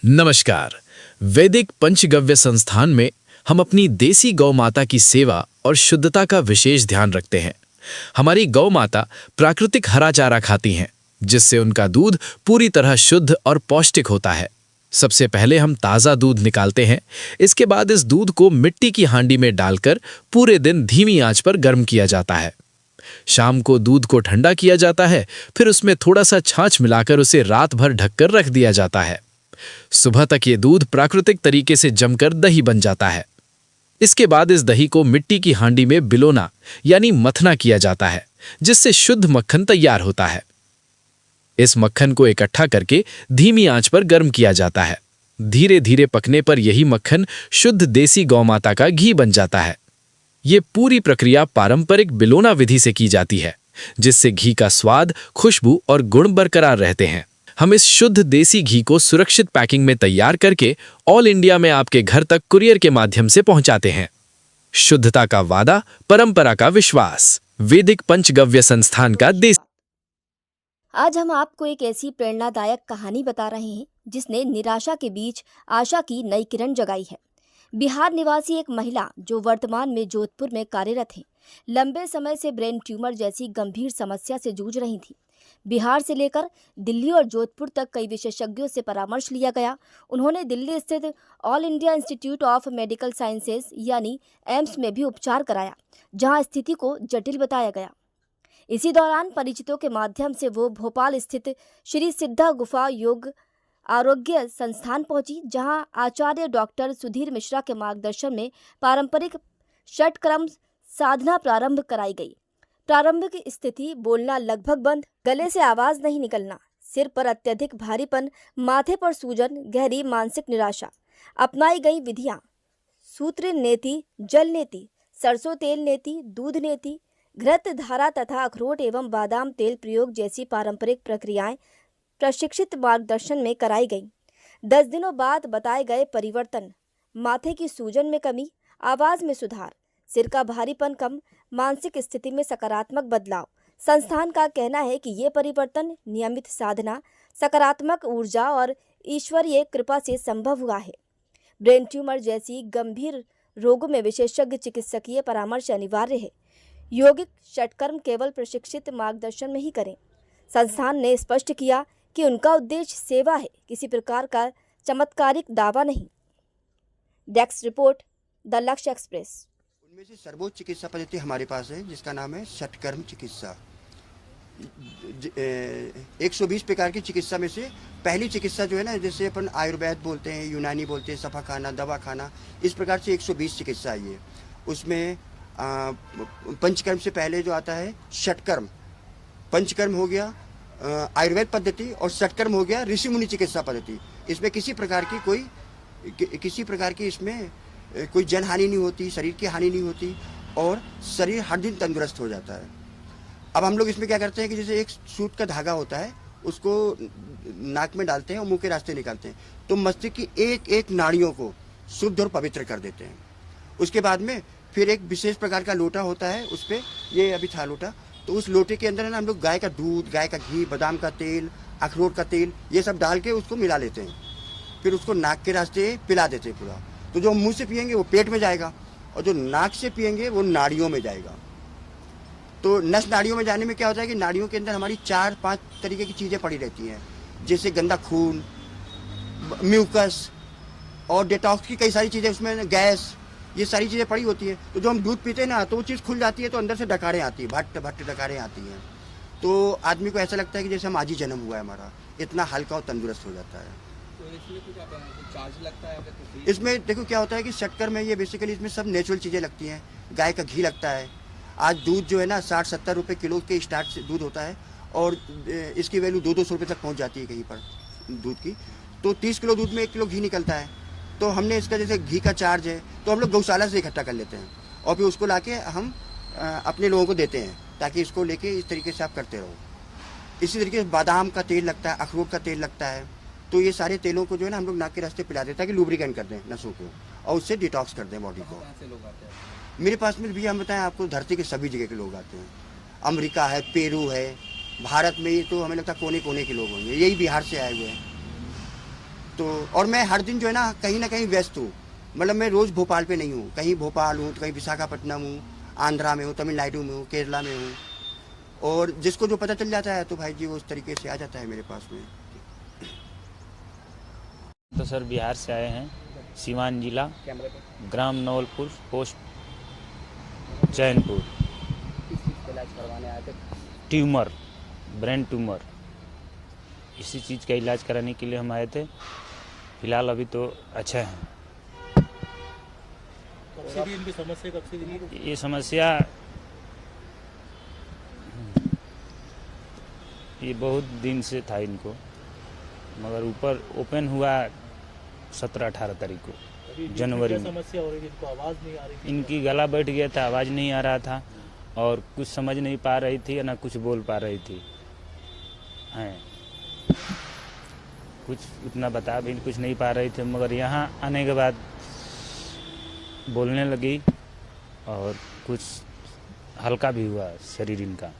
नमस्कार। वैदिक पंचगव्य संस्थान में हम अपनी देसी गौ माता की सेवा और शुद्धता का विशेष ध्यान रखते हैं। हमारी गौ माता प्राकृतिक हरा चारा खाती हैं, जिससे उनका दूध पूरी तरह शुद्ध और पौष्टिक होता है। सबसे पहले हम ताज़ा दूध निकालते हैं। इसके बाद इस दूध को मिट्टी की हांडी में डालकर पूरे दिन धीमी आंच पर गर्म किया जाता है। शाम को दूध को ठंडा किया जाता है, फिर उसमें थोड़ा सा छाछ मिलाकर उसे रात भर ढककर रख दिया जाता है। सुबह तक ये दूध प्राकृतिक तरीके से जमकर दही बन जाता है। इसके बाद इस दही को मिट्टी की हांडी में बिलोना यानी मथना किया जाता है, जिससे शुद्ध मक्खन तैयार होता है। इस मक्खन को इकट्ठा करके धीमी आंच पर गर्म किया जाता है। धीरे धीरे पकने पर यही मक्खन शुद्ध देसी गौमाता का घी बन जाता है। ये पूरी प्रक्रिया पारंपरिक बिलोना विधि से की जाती है, जिससे घी का स्वाद, खुशबू और गुण बरकरार रहते हैं। हम इस शुद्ध देसी घी को सुरक्षित पैकिंग में तैयार करके ऑल इंडिया में आपके घर तक कुरियर के माध्यम से पहुंचाते हैं। शुद्धता का वादा, परंपरा का विश्वास। वैदिक पंचगव्य संस्थान का देसी। आज हम आपको एक ऐसी प्रेरणादायक कहानी बता रहे हैं जिसने निराशा के बीच आशा की नई किरण जगाई है। बिहार निवासी एक महिला जो वर्तमान में जोधपुर में कार्यरत है, लंबे समय से ब्रेन ट्यूमर जैसी गंभीर समस्या से जूझ रही थी। बिहार से लेकर दिल्ली और जोधपुर तक कई विशेषज्ञों से परामर्श लिया गया। उन्होंने दिल्ली स्थित all India institute of medical sciences यानी एम्स में भी उपचार कराया, जहां स्थिति को जटिल बताया गया। इसी दौरान परिचितों के माध्यम से वो भोपाल स्थित श्री सिद्धा गुफा योग आरोग्य संस्थान पहुंची, जहां आचार्य डॉक्टर सुधीर मिश्रा के मार्गदर्शन में पारंपरिक षटक्रम साधना प्रारंभ कराई गई। प्रारंभिक स्थिति: बोलना लगभग बंद, गले से आवाज नहीं निकलना, सिर पर अत्यधिक भारीपन, माथे पर सूजन, गहरी मानसिक निराशा। अपनाई गई विधियां: सूत्र नेति, जल नेति, सरसों तेल नेति, दूध नेति, घृत धारा तथा अखरोट एवं बादाम तेल प्रयोग जैसी पारंपरिक प्रक्रियाएं प्रशिक्षित मार्गदर्शन में कराई गई। 10 दिनों बाद बताए गए परिवर्तन: माथे की सूजन में कमी, आवाज में सुधार, सिर का भारीपन कम, मानसिक स्थिति में सकारात्मक बदलाव। संस्थान का कहना है कि ये परिवर्तन नियमित साधना, सकारात्मक ऊर्जा और ईश्वरीय कृपा से संभव हुआ है। ब्रेन ट्यूमर जैसी गंभीर रोगों में विशेषज्ञ चिकित्सकीय परामर्श अनिवार्य है। यौगिक षटकर्म केवल प्रशिक्षित मार्गदर्शन में ही करें। संस्थान ने स्पष्ट किया कि उनका उद्देश्य सेवा है, किसी प्रकार का चमत्कारिक दावा नहीं। डेस्क रिपोर्ट, द लक्ष्य एक्सप्रेस। उनमें से सर्वोच्च चिकित्सा पद्धति हमारे पास है, जिसका नाम है षटकर्म चिकित्सा। 120 प्रकार की चिकित्सा में से पहली चिकित्सा जो है ना, जैसे अपन आयुर्वेद बोलते हैं, यूनानी बोलते हैं, सफा खाना, दवा खाना, इस प्रकार से 120 चिकित्सा है ये। उसमें पंचकर्म से पहले जो आता है षटकर्म। पंचकर्म हो गया आयुर्वेद पद्धति और षटकर्म हो गया ऋषि मुनि चिकित्सा पद्धति। इसमें किसी प्रकार की इसमें कोई जन हानि नहीं होती, शरीर की हानि नहीं होती और शरीर हर दिन तंदुरुस्त हो जाता है। अब हम लोग इसमें क्या करते हैं कि जैसे एक सूत का धागा होता है, उसको नाक में डालते हैं और मुंह के रास्ते निकालते हैं, तो मस्तिष्क की एक एक नाड़ियों को शुद्ध और पवित्र कर देते हैं। उसके बाद में फिर एक विशेष प्रकार का लोटा होता है, उस पर ये अभी था लोटा, तो उस लोटे के अंदर है ना हम लोग गाय का दूध, गाय का घी, बादाम का तेल, अखरोट का तेल, ये सब डाल के उसको मिला लेते हैं। फिर उसको नाक के रास्ते पिला देते हैं पूरा। तो जो मुंह से पिएंगे वो पेट में जाएगा और जो नाक से पिएंगे वो नाड़ियों में जाएगा। तो नस नाड़ियों में जाने में क्या होता है कि नाड़ियों के अंदर हमारी 4-5 तरीके की चीज़ें पड़ी रहती हैं, जैसे गंदा खून, म्यूकस और डिटॉक्स की कई सारी चीज़ें, उसमें गैस, ये सारी चीज़ें पड़ी होती हैं। तो जो हम दूध पीते हैं ना, तो वो चीज़ खुल जाती है, तो अंदर से डकारें आती हैं, भट्ट भट्ट डकारें आती हैं। तो आदमी को ऐसा लगता है कि जैसे हम आज ही जन्म हुआ है हमारा, इतना हल्का और तंदुरुस्त हो जाता है। तो इसमें कुछ चार्ज लगता है? इसमें देखो क्या होता है कि षटकर्म में ये बेसिकली इसमें सब नेचुरल चीज़ें लगती हैं। गाय का घी लगता है। आज दूध जो है ना 60-70 रुपये किलो के स्टार्ट से दूध होता है और इसकी वैल्यू 200-200 रुपये तक पहुंच जाती है कहीं पर दूध की। तो 30 किलो दूध में 1 किलो घी निकलता है। तो हमने इसका जैसे घी का चार्ज है, तो हम लोग गौशाला से इकट्ठा कर लेते हैं और फिर उसको लाके हम अपने लोगों को देते हैं, ताकि इसको लेके इस तरीके से आप करते रहो। इसी तरीके से बादाम का तेल लगता है, अखरोट का तेल लगता है। तो ये सारे तेलों को जो है ना हम लोग नाक के रास्ते पिला देते हैं कि लुब्रिकेंट कर दें नसों को और उससे डिटॉक्स कर दें बॉडी को। कहाँ से लोग आते हैं? मेरे पास में भी हम बताएं आपको, धरती के सभी जगह के लोग आते हैं। अमेरिका है, पेरू है, भारत में तो हमें लगता है कोने कोने के लोग होंगे, यही बिहार से आए हुए हैं। तो और मैं हर दिन जो है ना कहीं व्यस्त हूँ। मतलब मैं रोज़ भोपाल पे नहीं हूँ, कहीं भोपाल हूँ तो कहीं विशाखापट्टनम हूँ, आंध्रा में हूँ, तमिलनाडु में हूँ, केरला में हूँ। और जिसको जो पता चल जाता है तो भाई जी वो उस तरीके से आ जाता है मेरे पास में। तो सर बिहार से आए हैं, सीवान जिला, ग्राम नवलपुर, पोस्ट चैनपुर। किस चीज़ का इलाज करवाने आए थे? ट्यूमर, ब्रेन ट्यूमर, इसी चीज़ का इलाज कराने के लिए हम आए थे। फिलहाल अभी तो अच्छा है। कब से भी इनकी समस्या कब से भी? ये समस्या ये बहुत दिन से था इनको, मगर ऊपर ओपन हुआ 17-18 तारीख को, जनवरी क्या में। समस्या हो रही थी? इनको आवाज़ नहीं आ रही थी? इनकी गला बैठ गया था, आवाज़ नहीं आ रहा था और कुछ समझ नहीं पा रही थी, ना कुछ बोल पा रही थी। हैं कुछ उतना बता भी कुछ नहीं पा रही थी, मगर यहाँ आने के बाद बोलने लगी और कुछ हल्का भी हुआ शरीर इनका।